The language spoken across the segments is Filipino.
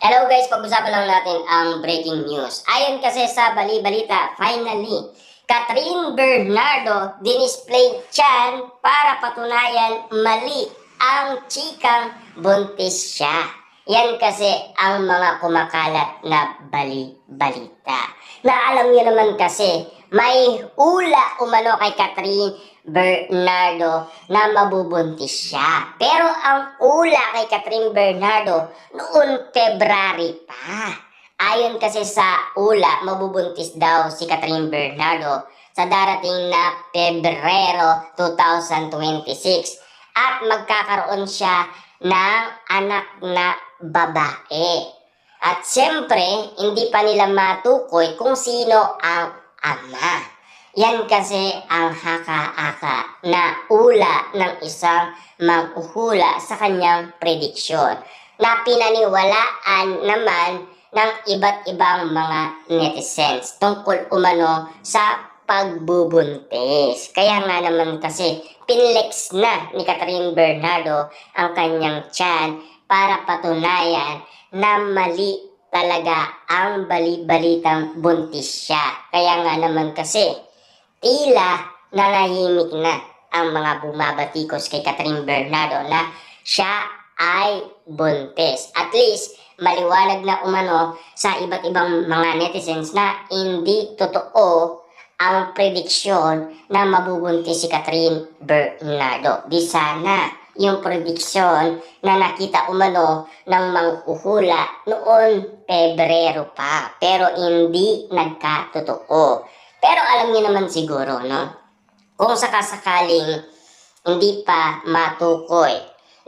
Hello guys, pag-usapan lang natin ang breaking news. Ayon kasi sa bali-balita, finally, Catherine Bernardo dinisplay tiyan para patunayan mali ang chikang buntis siya. Yan kasi ang mga kumakalat na bali-balita. Na alam niyo naman kasi, may ula umano kay Catherine Bernardo na mabubuntis siya. Pero ang ula kay Catherine Bernardo noon February pa. Ayon kasi sa ula, mabubuntis daw si Catherine Bernardo sa darating na Pebrero 2026 at magkakaroon siya ng anak na babae. At siyempre, hindi pa nila matukoy kung sino ang ama. Yan kasi ang haka-haka na ula ng isang maghuhula sa kanyang prediksyon na pinaniwalaan naman ng iba't ibang mga netizens tungkol umano sa pagbubuntis. Kaya nga naman kasi pinlex na ni Catherine Bernardo ang kanyang tiyan para patunayan na mali talaga ang bali-balitang buntis siya. Kaya nga naman kasi tila nanahimik na ang mga bumabatikos kay Catherine Bernardo na siya ay buntis. At least, maliwanag na umano sa iba't ibang mga netizens na hindi totoo ang prediksyon na mabubuntis si Catherine Bernardo. Di sana yung prediksyon na nakita umano ng manghuhula noon Pebrero pa. Pero hindi nagkatotoo. Pero alam niyo naman siguro, no? Kung sakasakaling hindi pa matukoy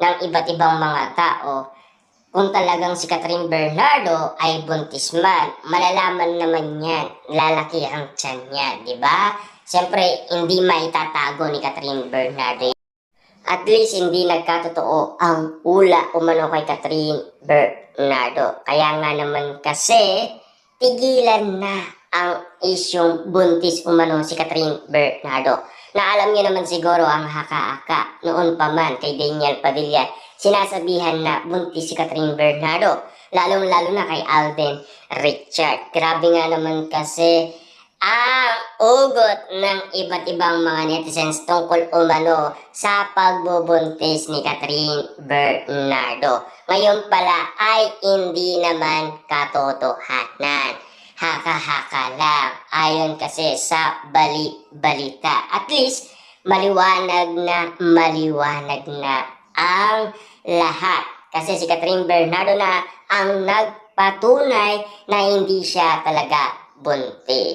ng iba't ibang mga tao kung talagang si Catherine Bernardo ay buntis man, malalaman naman yan, lalaki ang tiyan niya, di ba? Siyempre, hindi maitatago ni Catherine Bernardo. At least hindi nagkatotoo ang ula umano kay Catherine Bernardo. Kaya nga naman kasi, tigilan na ang isyong buntis umano si Catherine Bernardo. Na alam niyo naman siguro ang haka-haka noon pa man kay Daniel Padilla. Sinasabihan na buntis si Catherine Bernardo. Lalong-lalo na kay Alden Richard. Grabe nga naman kasi ang ugot ng iba't ibang mga netizens tungkol umano sa pagbubuntis ni Catherine Bernardo. Ngayon pala ay hindi naman katotohanan. Haka-haka lang. Ayon kasi sa bali-balita. At least, maliwanag na ang lahat. Kasi si Catherine Bernardo na ang nagpatunay na hindi siya talaga buntis.